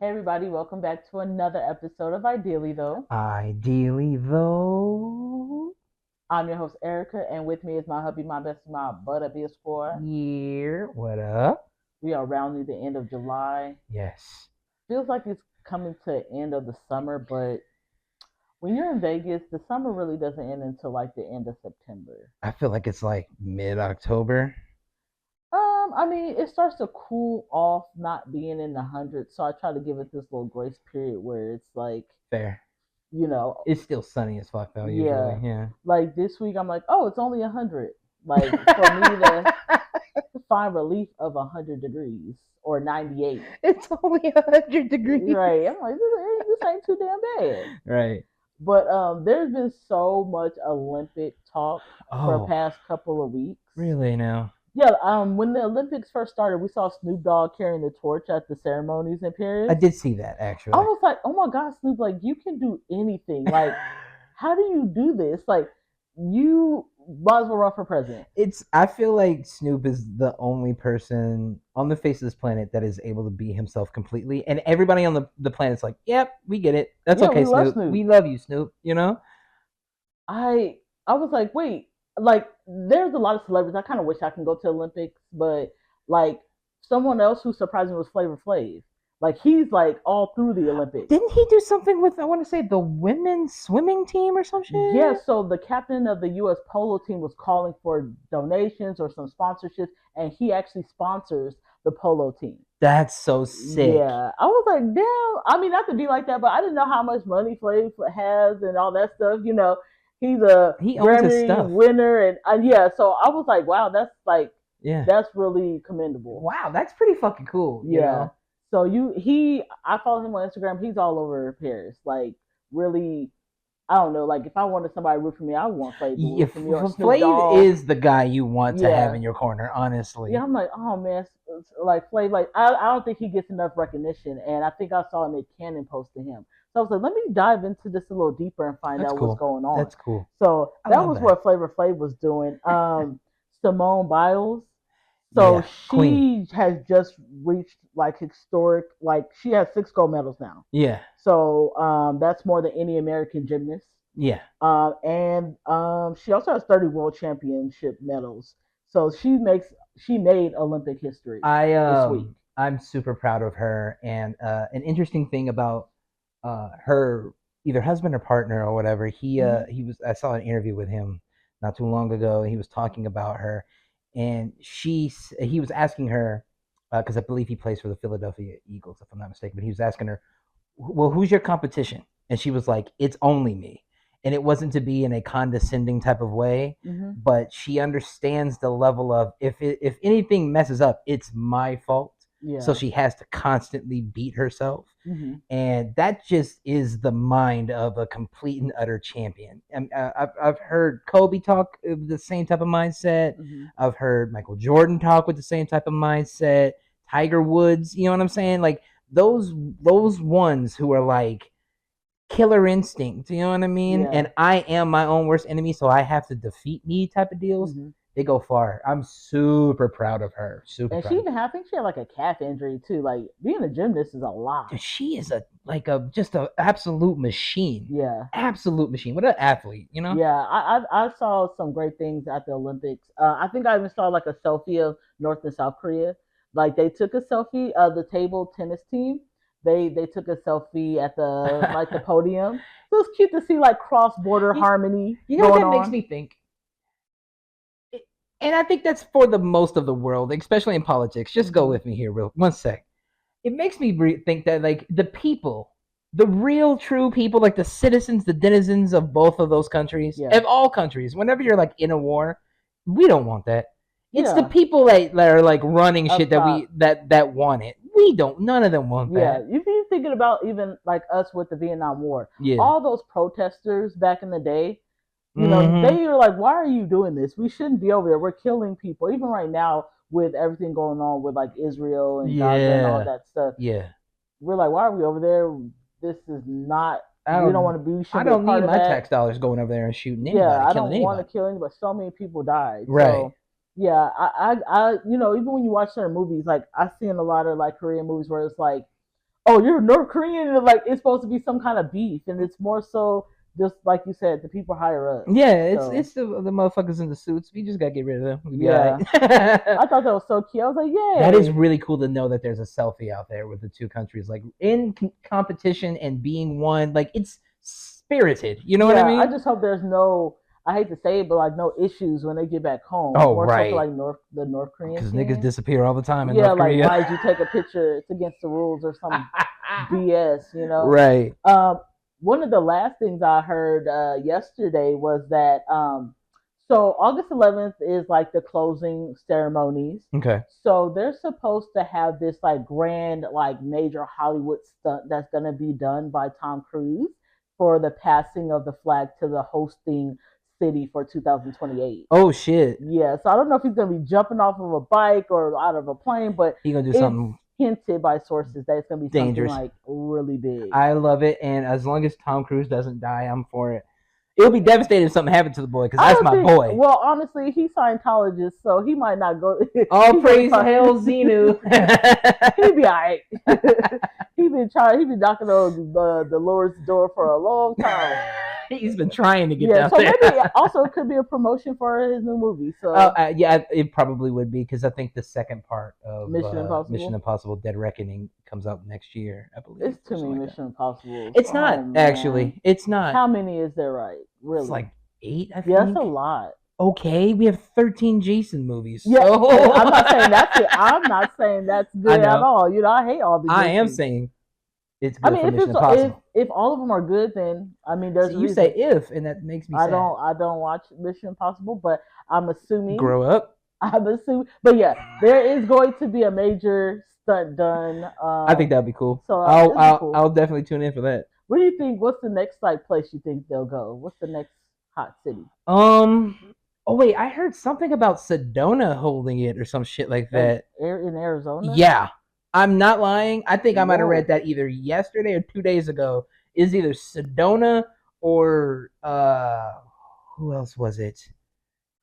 Hey everybody, welcome back to another episode of Ideally Though. Ideally, though, I'm your host Erica, and with me is my hubby, my bestie, my butt up here squad. yeah, what up? We are rounding the end of July. Yes, Feels like it's coming to the end of the summer, but when you're in Vegas, the summer really doesn't end until like the end of September. I feel like it's like mid-October. I mean, it starts to cool off, not being in the hundreds, so I try to give it this little grace period where it's like, Fair. you know, It's still sunny as fuck though, yeah, usually. Yeah. like this week I'm like, oh, it's only 100. Like for me to find relief of 100 degrees or 98. It's only 100 degrees. Right. I'm like, this ain't too damn bad. Right. But there's been so much Olympic talk for the Oh, past couple of weeks. really now? Yeah, when the Olympics first started, we saw Snoop Dogg carrying the torch at the ceremonies in I Paris. did see that I actually. was like, oh my God, Snoop, like you can do anything. Like, how do you do this? Like, you might as well run for president. I feel like Snoop is the only person on the face of this planet that is able to be himself completely. And everybody on the planet's like, yep, we get it. That's Yeah, okay, we love Snoop. Snoop. We love you, Snoop, you know? I was like, wait, like there's a lot of celebrities. I kind of wish I can go to the Olympics, but like someone else who surprised me was Flavor Flav. Like he's like all through the Olympics. Didn't he do something with, I want to say, the women's swimming team or some Yeah, shit? so the captain of the U.S. polo team was calling for donations or some sponsorships, and he actually sponsors the polo team. That's so sick. Yeah, I was like, damn. I mean, not to be like that, but I didn't know how much money Flav has and all that stuff. He's a He owns his Grammy stuff. winner, and yeah. So I was like, wow, Yeah. that's really commendable. Wow, that's pretty fucking cool, you Yeah. know? So I follow him on Instagram. He's all over Paris. Like, really, I don't know. Like, if I wanted somebody to root for me, I would want Flav to root If for me or Snoop Flav Dogg. is the guy you want to have Yeah. in your corner, Yeah, honestly. I'm like, oh man, like Flav, like I don't think he gets enough recognition, and I think I saw a Nick Cannon post to him, so I was like, let me dive into this a little deeper and find That's out what's cool. going on. That's cool. So I that love was that. what Flavor Flav was doing. Simone Biles, so Yeah, queen. she has just reached like historic, like she has 6 gold medals now. Yeah, So that's more than any American gymnast. yeah. And she also has 30 world championship medals. So she made Olympic history I this week. I'm super proud of her. And an interesting thing about her either husband or partner or whatever, Mm-hmm. he was I saw an interview with him not too long ago. He was talking about her, and he was asking her because I believe he plays for the Philadelphia Eagles if I'm not mistaken. But he was asking her, well, who's your competition? And she was like, it's only me. And it wasn't to be in a condescending type of way, Mm-hmm. but she understands the level of if anything messes up, it's my fault. So Yeah. she has to constantly beat herself. Mm-hmm. And that just is the mind of a complete and utter champion. And I've heard Kobe talk with the same type of mindset. Mm-hmm. I've heard Michael Jordan talk with the same type of mindset. Tiger Woods, you know what I'm saying? Like those ones who are like killer instinct, you know what I mean? Yeah. And I am my own worst enemy, so I have to defeat me type of deals. Mm-hmm. They go far. I'm super proud of her. Super And she proud. even had, I think she had like a calf injury too. Like being a gymnast is a lot. Dude, she is a just a absolute machine. Yeah. Absolute machine. What an athlete, you know? Yeah, I saw some great things at the Olympics. I think I even saw like a selfie of North and South Korea. Like they took a selfie. The table tennis team. They took a selfie at the podium. So it's cute to see like cross border you, harmony you know what going that makes on. me think? And I think that's for the most of the world, especially in politics. Just go Mm-hmm. with me here, real 1 sec. It makes me think that like the people, the real true people, like the citizens, the denizens of both of those countries, Yeah. of all countries, whenever you're like in a war, we don't want that. It's the Yeah. people that are like running Up shit that top. we that want it. We don't. None of them want Yeah, that. if you're thinking about even like us with the Vietnam War, Yeah. all those protesters back in the day, Mm-hmm. they are like, why are you doing this? We shouldn't be over there. We're killing people. Even right now with everything going on with like Israel and Gaza and all Yeah. that stuff, Yeah. we're like, why are we over there? This is not. I We don't don't. want to be. We I shouldn't be a don't need part of my that. tax dollars going over there and shooting Yeah, anybody, I killing don't want to anybody. kill anybody. So many people died. Right. So yeah, even when you watch certain movies, like I've seen a lot of like Korean movies where it's like, oh, you're North Korean, and like it's supposed to be some kind of beef, and it's more so just like you said, the people higher up. Yeah, So it's the motherfuckers in the suits. We just gotta get rid of them. We'll be all yeah, right. I thought that was so cute. I was like, That is yay. really cool to know that there's a selfie out there with the two countries like in competition and being one. Like it's spirited. You know what I Yeah, I mean? just hope there's no. I hate to say it, but like no issues when they get back home. Oh More so for right, like the North Korean because niggas team. disappear all the time in Yeah, North like Korea. why did you take a picture? It's against the rules or some BS, you know. Right. Um, One of the last things I heard yesterday was that so August 11th is like the closing ceremonies. Okay. So they're supposed to have this like grand, like major Hollywood stunt that's gonna be done by Tom Cruise for the passing of the flag to the hosting city for 2028. Oh shit. Yeah, so I don't know if he's gonna be jumping off of a bike or out of a plane, but He gonna do it's something hinted by sources that it's gonna be something dangerous. like really big. I love it, and as long as Tom Cruise doesn't die, I'm for it. It'll be devastating if something happened to the boy because I that's don't my think. boy. Well, honestly, he's Scientologist, so he might not go. All He praise probably, hail Xenu. he be alright. He been trying. He been knocking on the Lord's door for a long time. He's been trying to get Yeah, down so there. maybe also it could be a promotion for his new movie. So Yeah, it probably would be because I think the second part of Mission Mission Impossible. Impossible: Dead Reckoning comes out next year, I believe, It's or too many something like that. Mission Impossibles. It's Oh not man, actually. It's not. how many is there? Right? It's Really? like 8, I Yeah, that's think. a lot. Okay, we have 13 Jason movies. Yeah, So I'm not saying that's it. I'm not saying that's I good at know. all. You know, I hate all the I am Jasons. saying it's I good mean, for if Mission it's if Impossible. if all of them are good, then I mean, So there's a you say reason. if, and that makes me sad. I don't watch Mission Impossible, but I'm assuming Grow up. I'm assuming. But yeah, there is going to be a major stunt done. I think that'd be cool. So I'll it'll be I'll cool. I'll definitely tune in for that. What do you think? What's the next like place you think they'll go? What's the next hot city? Oh wait, I heard something about Sedona holding it or some shit like Like that. in Arizona? Yeah, I'm not lying. I think I might have read Whoa. that either yesterday or 2 days ago. Is either Sedona or who else was it?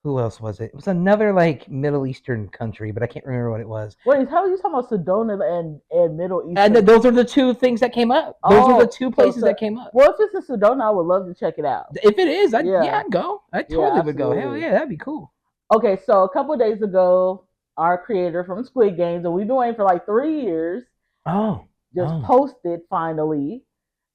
Who else was it? It was another like Middle Eastern country, but I can't remember what it was. Wait, how are you talking about Sedona and Middle And Eastern? those are the two things that came up. Those are the Oh, two places that came up. well, if it's in Sedona, I would love to check it out. If it is, Yeah, I'd go. I yeah, totally would go. Hell absolutely. yeah, that'd be cool. Okay, so a couple of days ago, our creator from Squid Games, and we've been waiting for like 3 years, Oh, just oh, posted finally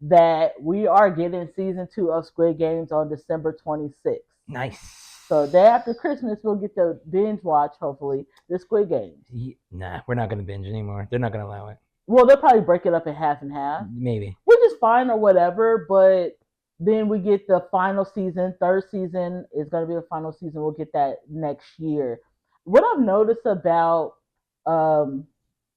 that we are getting season 2 of Squid Games on December 26th. nice. So day after Christmas, we'll get to binge watch, hopefully, the Squid Games. Nah, we're not gonna binge anymore. They're not gonna allow it. Well, they'll probably break it up in half and half, Maybe. which is fine or whatever, but then we get the final season. Third season is going to be the final season. We'll get that next year. What I've noticed about um,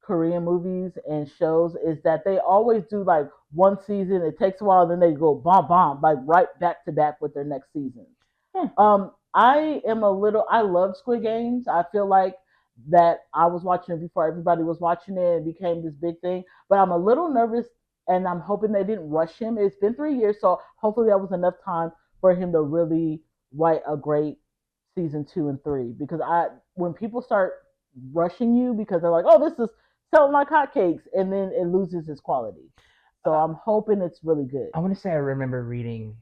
Korean movies and shows is that they always do like one season. It takes a while, then they go bomb bomb like right back to back with their next season. Hmm. I am a little. I love Squid Games. I feel like that I was watching it before everybody was watching it. It became this big thing, but I'm a little nervous, and I'm hoping they didn't rush him. It's been 3 years, so hopefully that was enough time for him to really write a great season 2 and 3. Because when people start rushing you because they're like, oh, this is selling like hotcakes, and then it loses its quality. So I'm hoping it's really good. I want to say I remember reading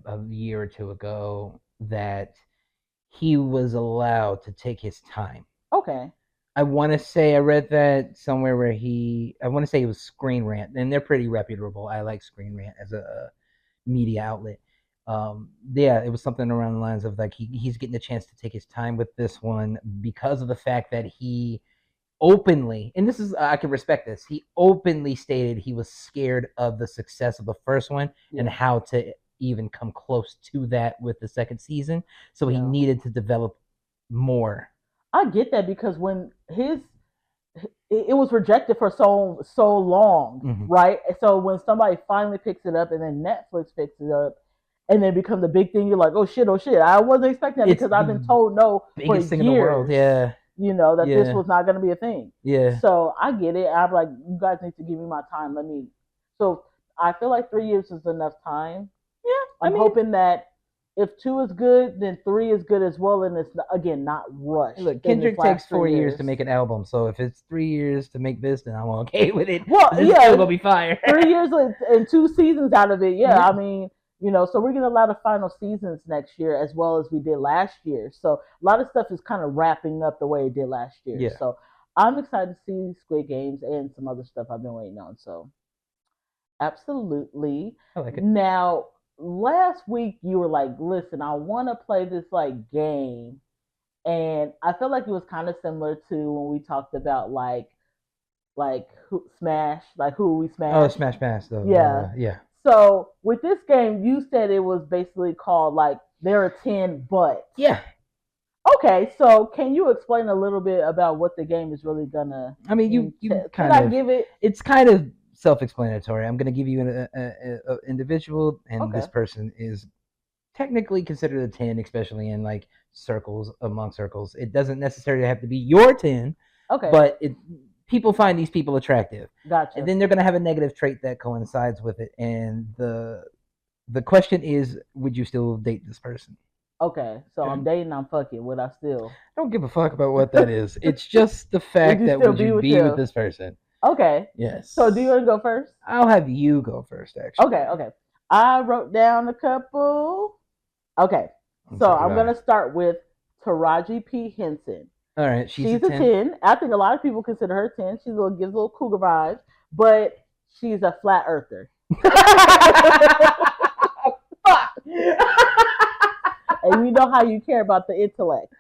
a year or two ago that he was allowed to take his time. Okay. I want to say I read that somewhere where I want to say it was Screen Rant, and they're pretty reputable. I like Screen Rant as a media outlet. Yeah, it was something around the lines of like he's getting a chance to take his time with this one because of the fact that he openly, and this is I can respect this, he openly stated he was scared of the success of the first one and Yeah. how to even come close to that with the second season. So he Yeah. needed to develop more. I get that because when it was rejected for so long, Mhm. right? So when somebody finally picks it up and then Netflix picks it up and then becomes a big thing, you're like, oh shit, oh shit. I wasn't expecting that It's because I've been the told no for biggest thing in the world. years, Yeah. that this Yeah. was not going to be a thing. Yeah. So I get it. I'm like, you guys need to give me my time. So I feel like 3 years is enough time. Yeah. I'm hoping that if 2 is good, then 3 is good as well, and it's again not Hey, rushed look, in its Kendrick takes last 4 years to 3 years. make an album, so if it's 3 years to make this, then I'm okay with it Well, because it's still yeah, gonna be fire. 3 years and 2 seasons out of it. Yeah, Yeah, I mean, so we're getting a lot of final seasons next year as well as we did last year. So a lot of stuff is kind of wrapping up the way it did last year. yeah, So I'm excited to see Squid Games and some other stuff I've been waiting on. So absolutely. I like it. Now, last week you were like, "Listen, I want to play this like game," and I felt like it was kind of similar to when we talked about like who smash, like who we Oh, smash. Smash Pass though. Yeah. Yeah. So with this game, you said it was basically called like there are 10 buts. Yeah. Okay, so can you explain a little bit about what the game is really gonna I mean, you entail? Can kind I of give it? it's kind of self-explanatory. I'm gonna give you an individual, and Okay. this person is technically considered a 10, especially in like circles among circles. It doesn't necessarily have to be your 10, Okay. but people find these people attractive, and Gotcha. then they're gonna have a negative trait that coincides with it. And the question is, would you still date this person? Okay. So Okay. I'm dating, I'm fucking. Would I still? I don't give a fuck about what that is. It's just the Would fact you that still would be you with be with him? this person? Okay. So do you Yes. want to go first? I'll have you go first, actually. Okay. Okay. I wrote down a couple. Okay. And So so did I'm I. gonna start with Taraji P Henson. All right, she's a She's a 10. 10. I think a lot of people consider her 10. She's a little gives a little cougar vibes, but she's a flat earther. Fuck. And we know how you care about the intellect.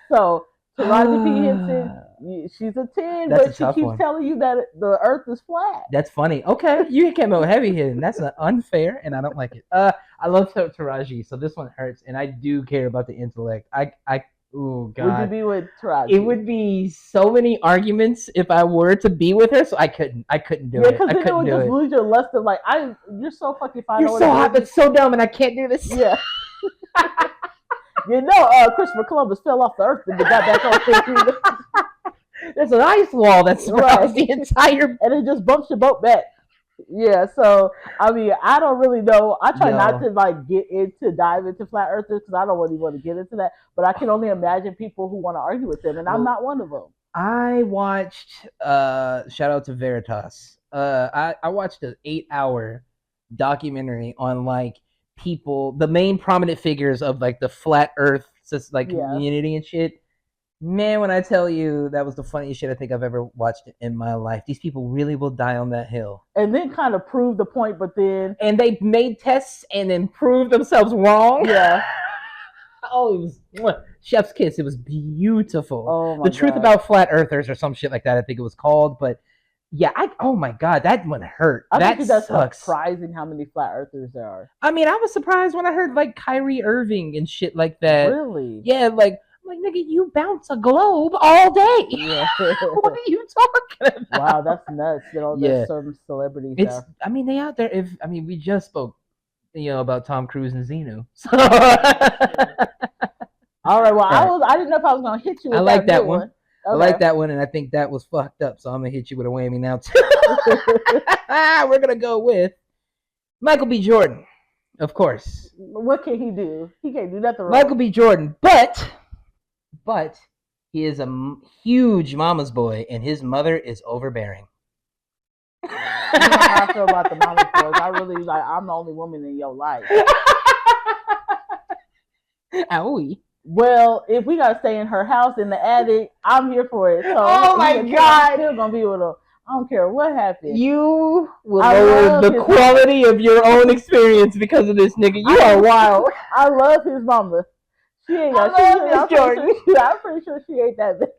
So Taraji P Henson, she's a 10, That's a but she tough keeps one. telling you that the earth is flat. That's funny. Okay, you came out heavy hitting. That's unfair, and I don't like it. I love Taraji, so this one hurts, and I do care about the intellect. Oh Would you God, be with it Taraji? would be so many arguments if I were to be with her, so I couldn't do Yeah, it. because I then it couldn't would do just it. lose your lust of like, you're so fucking fine. You're I want to so get hot, with but you. so dumb, and I can't do this. Yeah. Christopher Columbus fell off the earth and got back on. There's an ice wall that surrounds Right. the entire. And it just bumps your boat back. Yeah, so I mean, I don't really know. I try not No. to like dive into flat earthers because I don't really want to get into that. But I can only imagine people who want to argue with them, and I'm Well, not one of them. I watched. Shout out to Veritas. I watched an 8 hour documentary on like people, the main prominent figures of like the flat Earth like Yeah, community and shit. Man, when I tell you that was the funniest shit I think I've ever watched in my life. These people really will die on that hill. and then kind of prove the point, but then And they made tests and then proved themselves wrong. yeah. Oh, it was chef's kiss. It was beautiful. Oh my The truth god. about flat earthers or some shit like that, I think it was called. But yeah, oh my god, that one hurt. I That think that's sucks. surprising how many flat earthers there are. I mean, I was surprised when I heard like Kyrie Irving and shit like that. Really? Yeah, like I'm like, nigga, you bounce a globe all day. Yeah. What are you talking about? Wow, that's nuts. Yeah. There's some celebrities It's out. I mean, they out there. If I mean, we just spoke, about Tom Cruise and Xenu. So All right. Well, All right. I didn't know if I was gonna hit you with I like that good one. one. I like that one, and I think that was fucked up. So I'm gonna hit you with a whammy now too. We're gonna go with Michael B. Jordan, of course. What can he do? He can't do nothing wrong. Michael B. Jordan, but he is a huge mama's boy, and his mother is overbearing. You know how I feel about the mama boys. I really like. I'm the only woman in your life. Owie. Well, if we gotta stay in her house in the attic, I'm here for it. So Oh my I'm God. still gonna be with her. I don't care what happens. You will I lower love the his quality of your own experience because of this nigga. You are wild. I love his mama. She ain't got I love shit. Miss Jordan. I'm pretty sure she ain't that bad.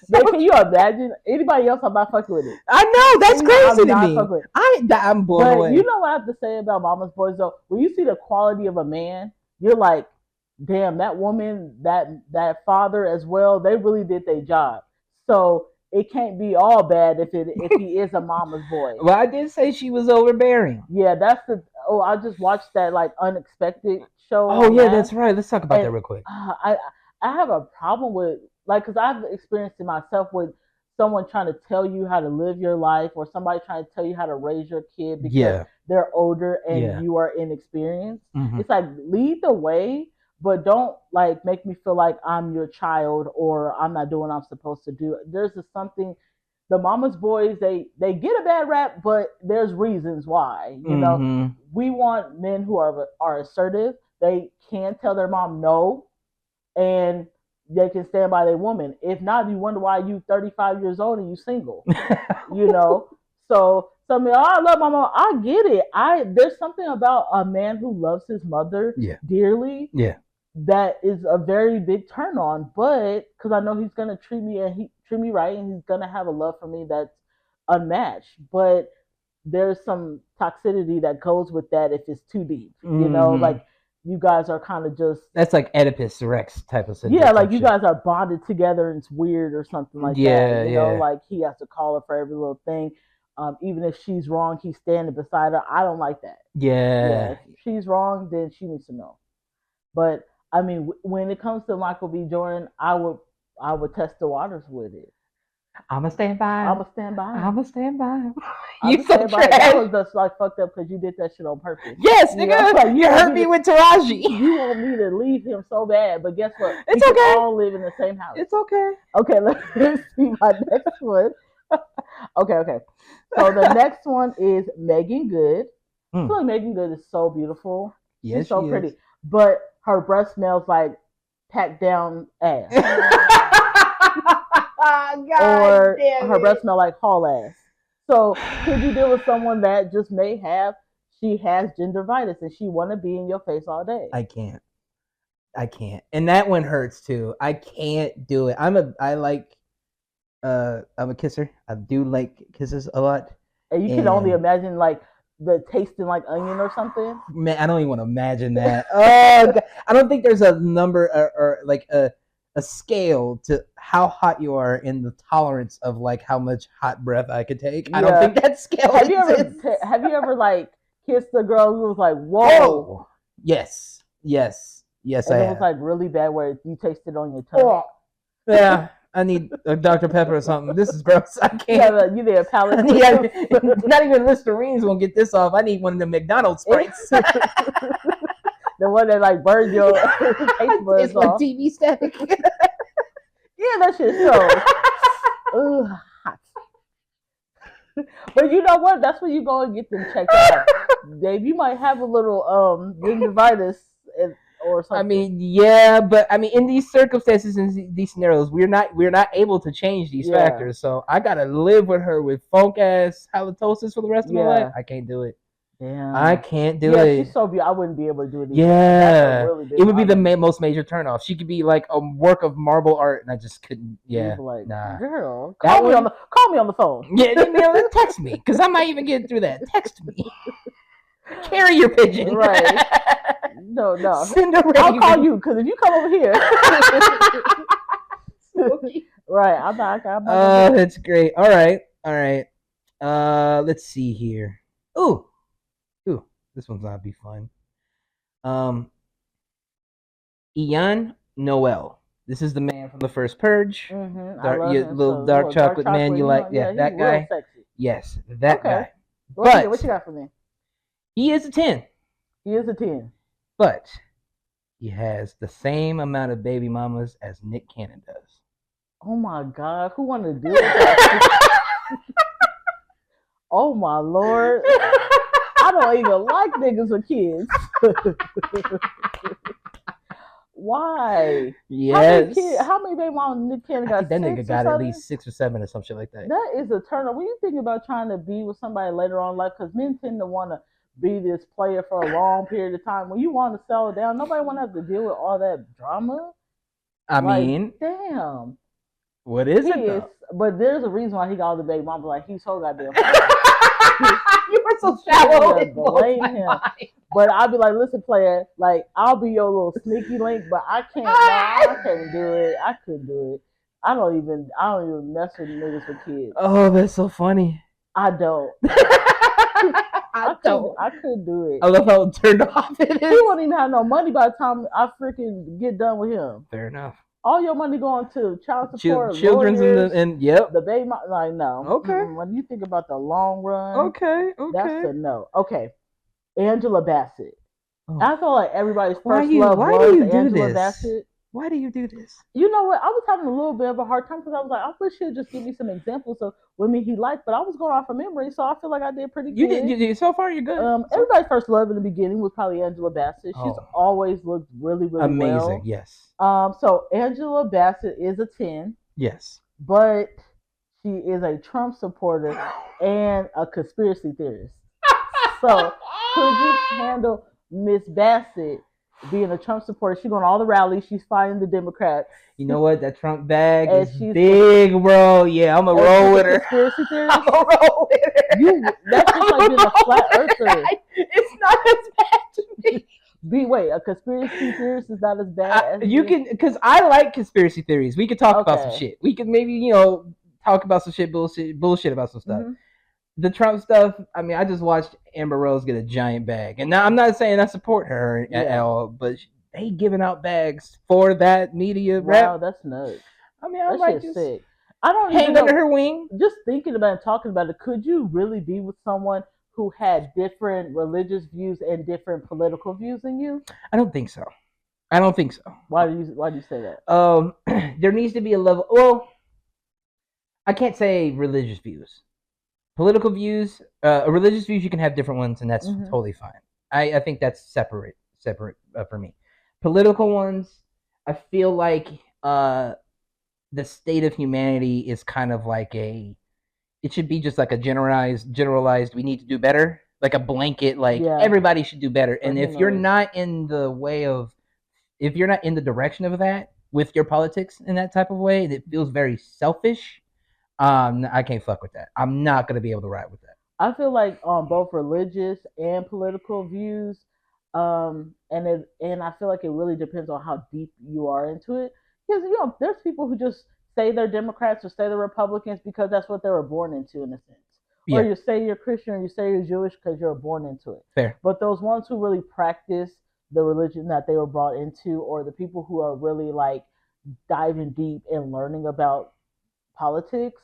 But can you imagine anybody else? I'm not fucking with it. I know, that's crazy I'm to not me. fucking with it. I'm blown But away. you know what I have to say about mama's boys though? When you see the quality of a man, you're like, damn, that woman, that father as well, they really did their job. So it can't be all bad if he is a mama's boy. Well, I did say she was overbearing. Yeah, that's the. Oh, I just watched that like unexpected show. Oh yeah, Mass. that's right. Let's talk about And that real quick. I have a problem with like because I've experienced it myself with someone trying to tell you how to live your life or somebody trying to tell you how to raise your kid because Yeah. they're older and Yeah. you are inexperienced. Mhm. It's like lead the way, but don't like make me feel like I'm your child or I'm not doing what I'm supposed to do. There's just something the mama's boys they get a bad rap, but there's reasons why. You know, Mhm. we want men who are assertive. They can tell their mom no, and they can stand by their woman. If not, you wonder why you 35 years old and you single. You know, so some oh, I love my mom. I get it. There's something about a man who loves his mother Yeah. dearly Yeah. that is a very big turn on. But because I know he's gonna treat me right, and he's gonna have a love for me that's unmatched. But there's some toxicity that goes with that if it's too deep. You know, Mhm. like you guys are kind of just That's like Oedipus Rex type of yeah, like type you shit. guys are bonded together and it's weird or something like that. Yeah, You know, yeah. like he has to call her for every little thing. Even if she's wrong, he's standing beside her. I don't like that. Yeah, Yeah. if she's wrong, then she needs to know. But I mean, when it comes to Michael B. Jordan, I would test the waters with it. I'ma stand by him. I'ma stand by him. I'ma stand by him. You I'ma so stand by it. That trash. was just like fucked up because you did that shit on purpose. Yes, You know, nigga. like You hurt me with Taraji. you want me to leave him so bad, but guess what? It's we okay. can all live in the same house. It's okay. Okay, let's see my next one. Okay. So the next one is Megan Good. I feel like Megan Good is so beautiful. Yes, She's so she pretty. is. But her breath smells like packed down ass. or her breath smell like haul ass. So could you deal with someone that just may have she has gingivitis and she wanna be in your face all day? I can't. And that one hurts too. I can't do it. I'm a kisser. I do like kisses a lot. And you can only imagine like the tasting like onion or something. Man, I don't even want to imagine that. Oh, God. I don't think there's a number or like a scale to how hot you are in the tolerance of like how much hot breath I could take. I don't think that scale exists. Have you ever like kissed a girl who was like, whoa? Oh, yes, and it was like really bad where you tasted on your tongue. Yeah. I need a Dr. Pepper or something. This is gross. I can't. You need a palate. Not even Listerine's won't get this off. I need one of the McDonald's sprites. The one that like burns your taste buds it's like off. TV static. Yeah, that shit so hot. But you know what? That's when you go and get them checked out. Dave, you might have a little gingivitis or something. I mean, yeah, but I mean, in these circumstances, in these scenarios, we're not able to change these factors. So I gotta live with her with funk ass halitosis for the rest of my life. I can't do it. Yeah, I can't do it. Yeah, she's so beautiful. I wouldn't be able to do it. Yeah, really it would be the most major turnoff. She could be like a work of marble art, and I just couldn't. Yeah, like, nah. Girl, call me on the phone. Yeah, text me because I might even get through that. Text me. Carry your pigeon. Right. No. I'll call you because if you come over here. Right. I'm not. That's great. All right. Let's see here. Ooh, this one's gonna be fun. Ian Noel. This is the man from the first Purge. Mm-hmm. Dark chocolate man. You like? Yeah, that guy. Yes, that guy. What you got for me? He is a 10. He is a 10. But he has the same amount of baby mamas as Nick Cannon does. Oh my God, who wanted to do that? Oh my Lord. I don't even like niggas with kids. Why? Yes. How many baby mamas Nick Cannon got? That nigga got at least 6 or 7 or some shit like that. That is a turn on. When you think about trying to be with somebody later on in life, because men tend to want to be this player for a long period of time. When you want to settle down, nobody want to have to deal with all that drama. I mean, damn. What is it though? But there's a reason why he got all the baby mamas. Like he's so goddamn. You were so shallow. Blame him. But I'll be like, listen, player, like I'll be your little sneaky link, but I can't. I can't do it. I couldn't do it. I don't even mess with niggas with kids. Oh, that's so funny. I don't. I couldn't do it. I love how turned off it is. He won't even have no money by the time I freaking get done with him. Fair enough. All your money going to child support, children's lawyers, and yep. the baby. Like no. Okay. When you think about the long run, Okay. that's Okay. a no. Okay, Angela Bassett. Oh. I feel like everybody's Why first love why do was you do Angela this? Bassett. Why do you do this? You know what? I was having a little bit of a hard time because I was like, I wish he'd just give me some examples of women he liked, but I was going off of memory, so I feel like I did pretty You good. did so far. You're good. Everybody's first love in the beginning was probably Angela Bassett. She's Oh. always looked really, really Amazing. well. Yes. So Angela Bassett is a 10. Yes. But she is a Trump supporter and a conspiracy theorist. So could you handle Miss Bassett being a Trump supporter? She's going to all the rallies. She's fighting the Democrats. You know what? That Trump bag And is she's big, bro. Yeah, I'm a roll with her. Conspiracy theorist. I'm a roll with her. That's just like being a flat earther. It's not as bad to me. Wait, a conspiracy theorist is not as bad as you can, because I like conspiracy theories. We could talk about some Okay. shit. We could maybe, talk about some shit, bullshit about some stuff. Mhm. The Trump stuff, I mean, I just watched Amber Rose get a giant bag. And now I'm not saying I support her at all, but they giving out bags for that media rep. Wow, that's nuts. I mean, I That might shit's just sick. I don't hang even know. under her wing. Just thinking about it, talking about it, could you really be with someone who had different religious views and different political views than you? I don't think so. Why do you say that? There needs to be a level. Well, I can't say religious views. Political views, religious views, you can have different ones, and that's totally fine. I think that's separate for me. Political ones, I feel like the state of humanity is kind of like it should be just like a generalized, we need to do better, like a blanket, like everybody should do better. And if you're not in the direction of that with your politics in that type of way, it feels very selfish. I can't fuck with that. I'm not gonna be able to ride with that. I feel like on both religious and political views, and I feel like it really depends on how deep you are into it. Because there's people who just say they're Democrats or say they're Republicans because that's what they were born into, in a sense. Or you say you're Christian or you say you're Jewish because you're born into it. Fair. But those ones who really practice the religion that they were brought into, or the people who are really like diving deep and learning about politics,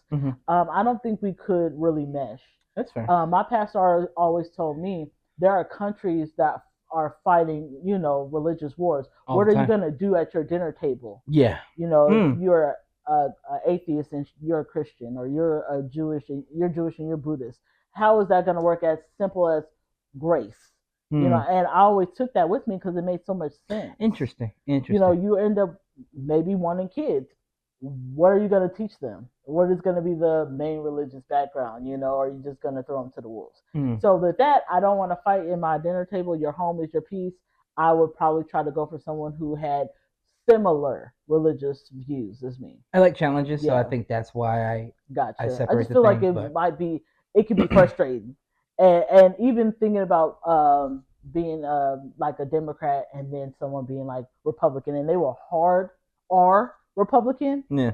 I don't think we could really mesh. That's fair. My pastor always told me there are countries that are fighting, religious wars. What are you going to do at your dinner table? Yeah. If you're an atheist and you're a Christian, or you're Jewish and you're Buddhist, how is that going to work? As simple as grace. And I always took that with me because it made so much sense. Interesting. You end up maybe wanting kids. What are you going to teach them? What is going to be the main religious background? Or are you just going to throw them to the wolves? So with that, I don't want to fight in my dinner table. Your home is your peace. I would probably try to go for someone who had similar religious views as me. I like challenges, so I think that's why I separate. I just feel like it could be frustrating, and even thinking about being like a Democrat and then someone being like Republican, and they were hard or Republican. Yeah,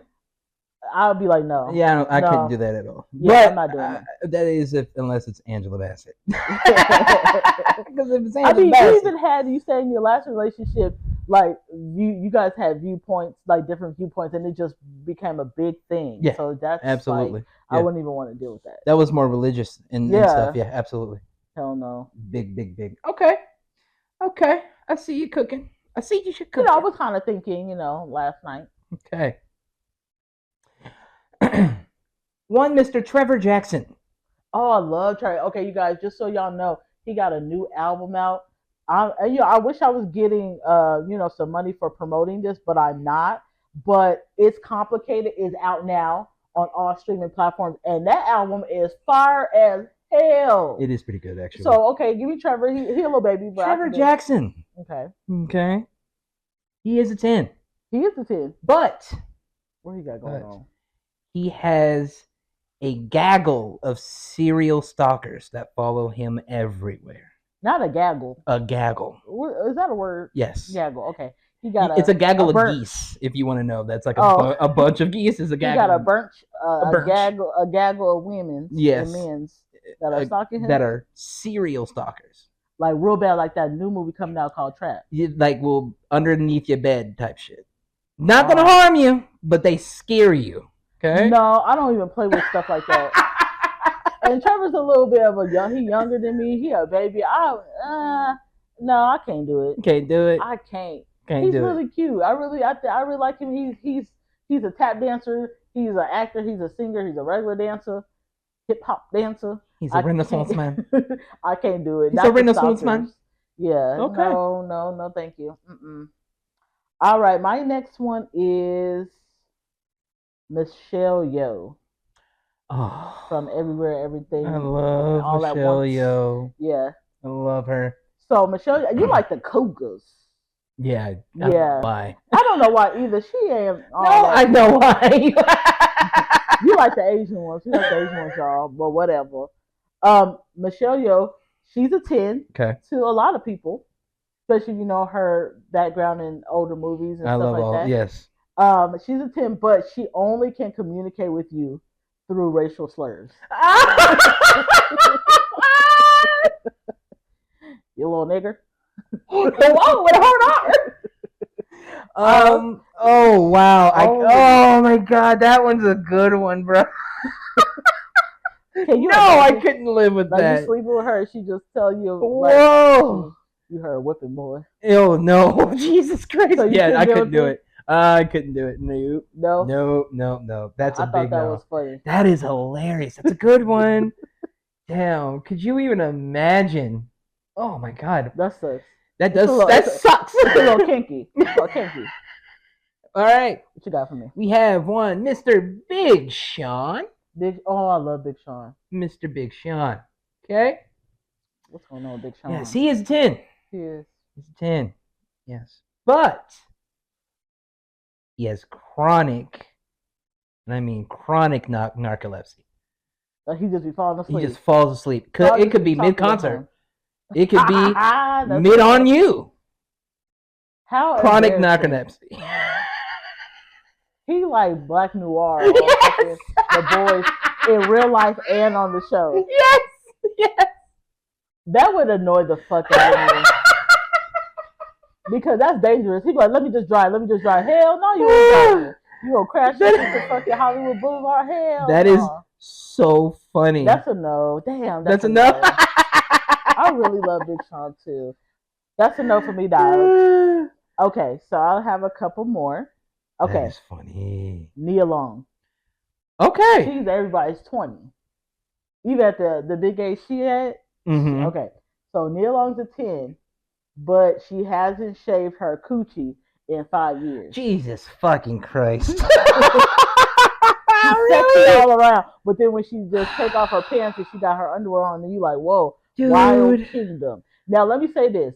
I would be like, no. Yeah, I couldn't do that at all. Yeah, I'm not doing that. That is unless it's Angela Bassett. Because if it's Angela Bassett, you even had, you said in your last relationship, like you guys had viewpoints, like different viewpoints, and it just became a big thing. Yeah, so that's absolutely. I wouldn't even want to deal with that. That was more religious and stuff. Yeah, absolutely. Hell no. Big. Okay. I see you cooking. I see you should cook. I was kind of thinking, last night. Okay. One Mr. Trevor Jackson. Oh, I love Trevor. Okay, you guys, just so y'all know, he got a new album out. I wish I was getting some money for promoting this, but I'm not. But It's Complicated is out now on all streaming platforms, and that album is fire as hell. It is pretty good, actually. So okay, give me Trevor. He a little baby, but Trevor Jackson. Okay. He is a 10. He is a 10. But what he got going on? He has a gaggle of serial stalkers that follow him everywhere. Not a gaggle. A gaggle. Is that a word? Yes. Gaggle. Okay. It's a gaggle of geese, if you want to know. That's like a bunch of geese is a gaggle. He got a gaggle of women's. Yes. Men's that are stalking him. That are serial stalkers. Like real bad, like that new movie coming out called Trap. Like, underneath your bed type shit. Not gonna harm you, but they scare you. Okay. No, I don't even play with stuff like that. And Trevor's a little bit of he younger than me. He a baby. No, I can't do it. Can't do it. I can't. Can't He's do really it. cute. I really like him. He's a tap dancer. He's an actor. He's a singer. He's a regular dancer, hip hop dancer. He's a Renaissance man. I can't do it. He's a Renaissance man. Yeah. Okay. No, thank you. All right, my next one is Michelle Yeoh. Oh, from Everywhere, Everything. I love all Michelle Yeoh. Yeah. I love her. So Michelle, you like the Cougars. Yeah. Yeah. Why? I don't know why either. She ain't. I know why. You like the Asian ones. You like the Asian ones, y'all. But whatever. Michelle Yeoh, she's a 10 to a lot of people, especially her background in older movies and stuff like that. Yes. She's a 10, but she only can communicate with you through racial slurs. You little nigger. Whoa, what a hard R. Oh wow. Oh my god, that one's a good one, bro. I couldn't live with that. You sleep with her, she just tell you. Whoa. You heard whipping boy. Oh no, Jesus Christ! So I couldn't do it. I couldn't do it. No. That's a big no. That was funny. That is hilarious. That's a good one. Damn, could you even imagine? Oh my god, that sucks. That sucks. It's a little kinky. All right, what you got for me? We have one, Mr. Big Sean. I love Big Sean. Mr. Big Sean. Okay. What's going on with Big Sean? Yes, he is a 10. He is. He's a 10. Yes, but he has chronic, and I mean chronic narcolepsy. He just be falling asleep. He just falls asleep. It could be mid-concert. It could be mid on you. How chronic narcolepsy. He like Black Noir. Yes. The boys in real life and on the show. Yes. That would annoy the fuck out of me. Because that's dangerous. He'd be like, let me just drive. Hell no, you ain't driving. You gonna crash into fucking Hollywood Boulevard? Hell that is so funny. That's a no. Damn. That's a no. I really love Big Sean too. That's a no for me, dog. Okay, so I'll have a couple more. Okay. That's funny. Nia Long. Okay. She's everybody's 20. Even at the big age she had. Mm-hmm. Okay. So Nia Long's a 10, but she hasn't shaved her coochie in 5 years. Jesus fucking Christ. She's sexy all around. But then when she just take off her pants and she got her underwear on, and you like, whoa, dude. Wild Kingdom. Now let me say this.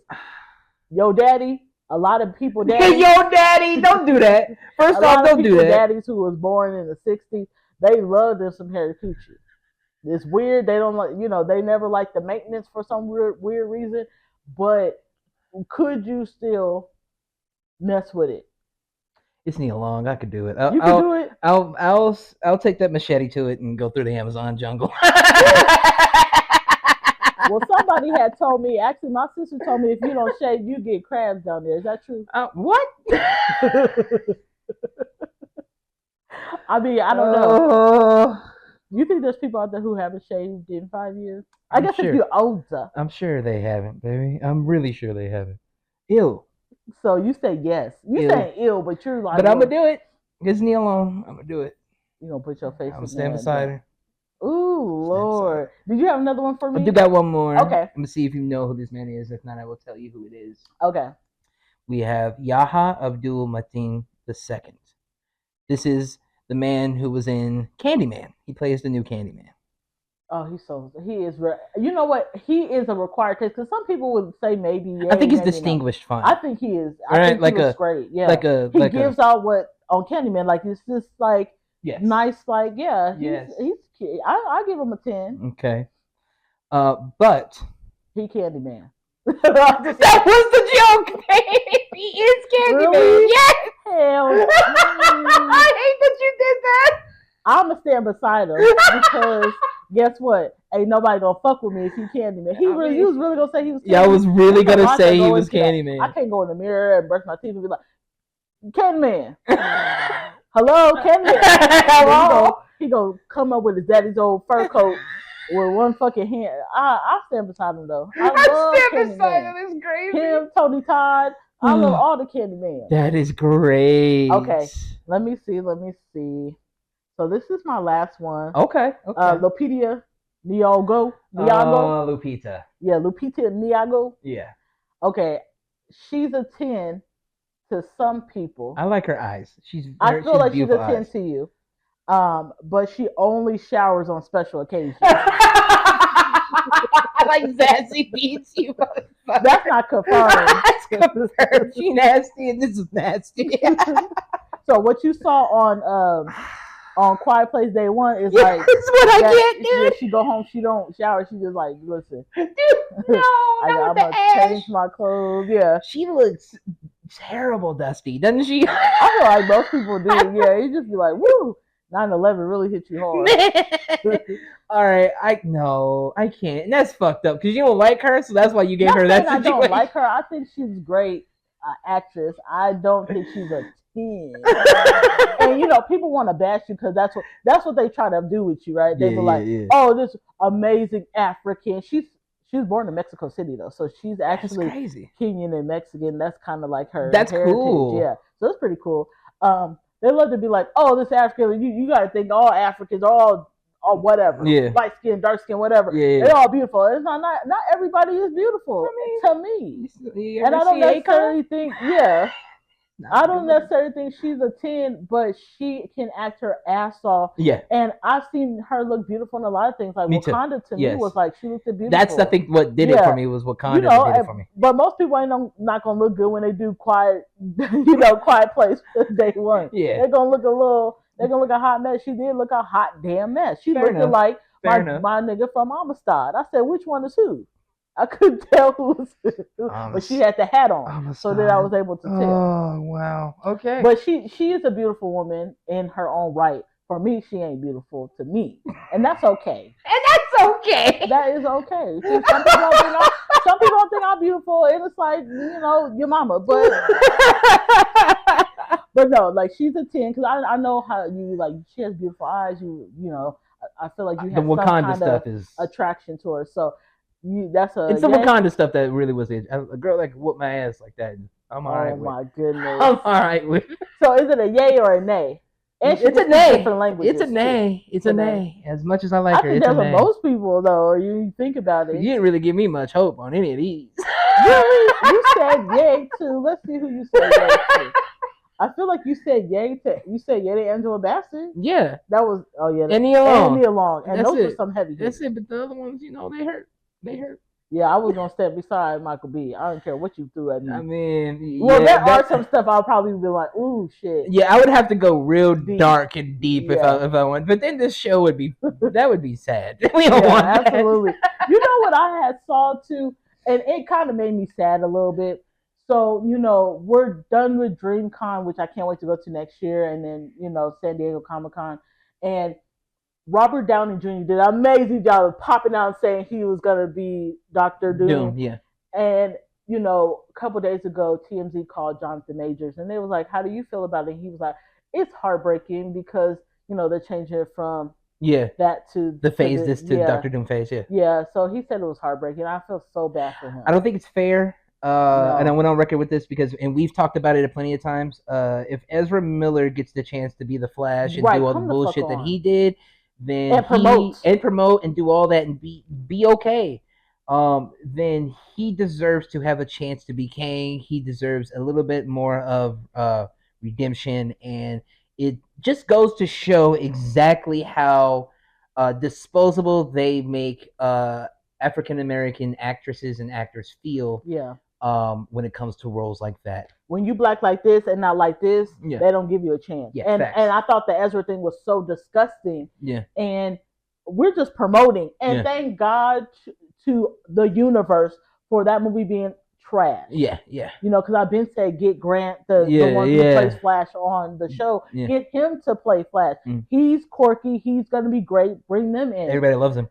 Yo daddy, a lot of people daddy. Yo daddy, don't do that. First off, don't do that. Daddies who was born in the 60s, they love them some hairy coochie. It's weird. They don't like, they never like the maintenance for some weird reason. But could you still mess with it? It's Nia Long. I could do it. You can do it. I'll take that machete to it and go through the Amazon jungle. Well, somebody had told me. Actually, my sister told me if you don't shave, you get crabs down there. Is that true? What? I mean, I don't know. You think there's people out there who haven't shaved in 5 years? I guess if you're older. I'm sure they haven't, baby. I'm really sure they haven't. Ew. So you say yes. You say ill, but you're like. But I'm gonna do it. It's Nia Long. I'm gonna do it. You gonna put your face. I'm gonna stand beside her. Ooh, Lord. Did you have another one for me? I do got one more. Okay. I'm gonna see if you know who this man is. If not, I will tell you who it is. Okay. We have Yaha Abdul Mateen II. This is the man who was in Candyman. He plays the new Candyman. Oh, he is. You know what? He is a required test because some people would say maybe. Yeah, I think he's distinguished fine. I think he is. I think he looks great. Yeah. He gives out what on Candyman, like it's just like nice, like he's cute. I give him a 10. Okay. But he Candyman. That was the joke. He is Candyman. Really? Yes. Hell. I hate that you did that. I'ma stand beside him because guess what? Ain't nobody gonna fuck with me if he Candyman. He was really gonna say he was Candyman. Yeah, I was really gonna say he was Candyman. I can't go in the mirror and brush my teeth and be like, Candyman. Hello, Candyman. Hello. He go come up with his daddy's old fur coat with one fucking hand. I stand beside him though. I love Candyman. It's crazy. Him, Tony Todd. I love all the Candyman. That is great. Okay, let me see. So this is my last one. Okay. Lupita Nyong'o. Lupita. Yeah, Lupita Nyong'o. Yeah. Okay, she's a 10 to some people. I like her eyes. I feel like she's a 10 eyes. to you. But she only showers on special occasions. I like Zazie Beats, you motherfucker. That's not confirmed. That's confirmed. She nasty and this is nasty. So what you saw on Quiet Place Day 1 is like that's what I get, dude. Yeah, she go home, she don't shower, she just like, listen. Dude, no, I'm gonna change my clothes. Yeah. She looks terrible, Dusty, doesn't she? I feel like most people do. Yeah, you just be like, woo, 9/11 really hit you hard. All right, I can't. And that's fucked up because you don't like her, so that's why you gave her that situation. I don't like her. I think she's a great actress. I don't think she's a 10. And you know, people want to bash you because that's what they try to do with you, right? They were like, oh, this amazing African. She was born in Mexico City though, so she's actually Kenyan and Mexican. That's kind of like her. That's heritage. Cool. Yeah, so it's pretty cool. They love to be like, oh, this African. You got to think all Africans, all whatever, light skin, dark skin, whatever. They're all beautiful. It's not everybody is beautiful to me. And I don't necessarily think, I don't necessarily think she's a 10, but she can act her ass off. Yeah. And I've seen her look beautiful in a lot of things. Like Wakanda to me was like, she looked beautiful. That's I think what did it for me was Wakanda did it for me. But most people ain't not gonna look good when they do Quiet Place Day 1. Yeah. They're gonna look a hot mess. She did look a hot damn mess. She looked like my nigga from Amistad. I said, which one is who? I couldn't tell who was who, but she had the hat on, so that I was able to tell. Oh wow, okay. But she is a beautiful woman in her own right. For me, she ain't beautiful to me, and that's okay. That is okay. See, some people don't think I'm beautiful, and it's like your mama, but but no, like she's a 10 because I know how you like. She has beautiful eyes. I feel like you have some kind of attraction to her. So. It's some Wakanda stuff that really was it. A girl like whoop my ass like that. I'm all right with. Oh my goodness. I'm all right with. So is it a yay or a nay? And it's a nay. Different languages. It's a nay. It's a nay. As much as I like her, it's a nay. Most people though. You think about it. You didn't really give me much hope on any of these. Really? You said yay to. Let's see who you said yay to. I feel like you said yay to Angela Bassett. Yeah. That was and Nia Long. And those are some heavy hits. That's it. But the other ones, they hurt. They hurt. Yeah, I was gonna step beside Michael B. I don't care what you threw at me. I mean, there are some stuff I'll probably be like, ooh, shit. Yeah, I would have to go real dark and deep if I went. But then this show would be sad. We don't want that. Absolutely. You know what I had saw too, and it kind of made me sad a little bit. So we're done with DreamCon, which I can't wait to go to next year, and then San Diego Comic-Con, and Robert Downey Jr. did an amazing job of popping out and saying he was going to be Dr. Doom. Yeah. And, a couple of days ago, TMZ called Jonathan Majors, and they was like, how do you feel about it? He was like, it's heartbreaking because, they're changing it from that to... The phase, to Dr. Doom phase, Yeah, so he said it was heartbreaking. I feel so bad for him. I don't think it's fair. And I went on record with this and we've talked about it plenty of times. If Ezra Miller gets the chance to be the Flash and do all the bullshit that he did... Then promote and do all that and be okay. Then he deserves to have a chance to be Kang. He deserves a little bit more of redemption, and it just goes to show exactly how disposable they make African American actresses and actors feel. Yeah. When it comes to roles like that. When you black like this and not like this, they don't give you a chance. Yeah, and I thought the Ezra thing was so disgusting. Yeah. And we're just promoting. And thank God to the universe for that movie being trash. Yeah. Because I've been saying get Grant, the one who plays Flash on the show, get him to play Flash. He's quirky. He's going to be great. Bring them in. Everybody loves him.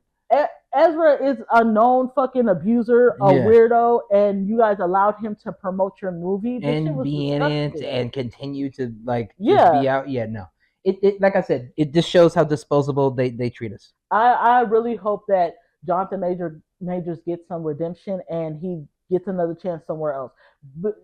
Ezra is a known fucking abuser, a Yeah. weirdo, and you guys allowed him to promote your movie. This shit And was be in it disgusting. and continue to like just Yeah, be out. Yeah, no. It like I said, it just shows how disposable they treat us. I really hope that Majors gets some redemption and he gets another chance somewhere else. But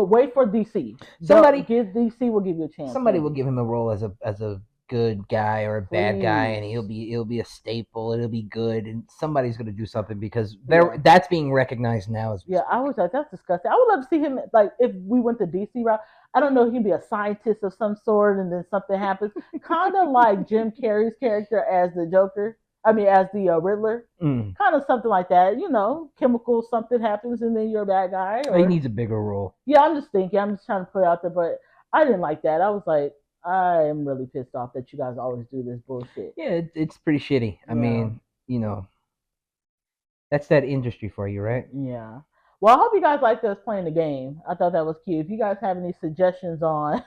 wait for DC. Somebody DC will give you a chance, somebody will maybe. give him a role as a good guy or a bad guy, Please. and it'll be a staple. It'll be good, and somebody's gonna do something because Yeah. that's being recognized now as we Yeah, I speak. was like, that's disgusting. I would love to see him like if we went the DC route. I don't know, he'd be a scientist of some sort, and then something happens, kind of like Jim Carrey's character as the Joker. I mean, as the Riddler, Mm. kind of something like that. You know, chemical something happens, and then you're a bad guy. He Or needs a bigger role. yeah, I'm just thinking. I'm just trying to put it out there, but I didn't like that. I was like, I am really pissed off that you guys always do this bullshit. Yeah, it's pretty shitty. I Yeah. mean, you know, that's that industry for you, right? Yeah. Well, I hope you guys liked us playing the game. I thought that was cute. If you guys have any suggestions on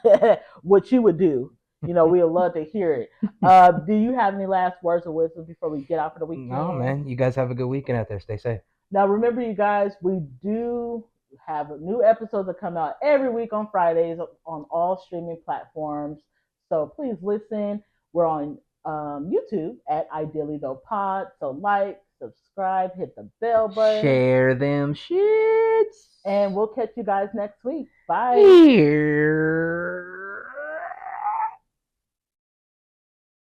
what you would do, we would love to hear it. Do you have any last words of wisdom before we get out for the No, weekend? man. You guys have a good weekend out there. Stay safe. Now, remember, you guys, we do have new episodes that come out every week on Fridays on all streaming platforms. So please listen. We're on YouTube at Ideally Though Pod. So like, subscribe, hit the bell button, Share them shits. and we'll catch you guys next week. Bye. Here.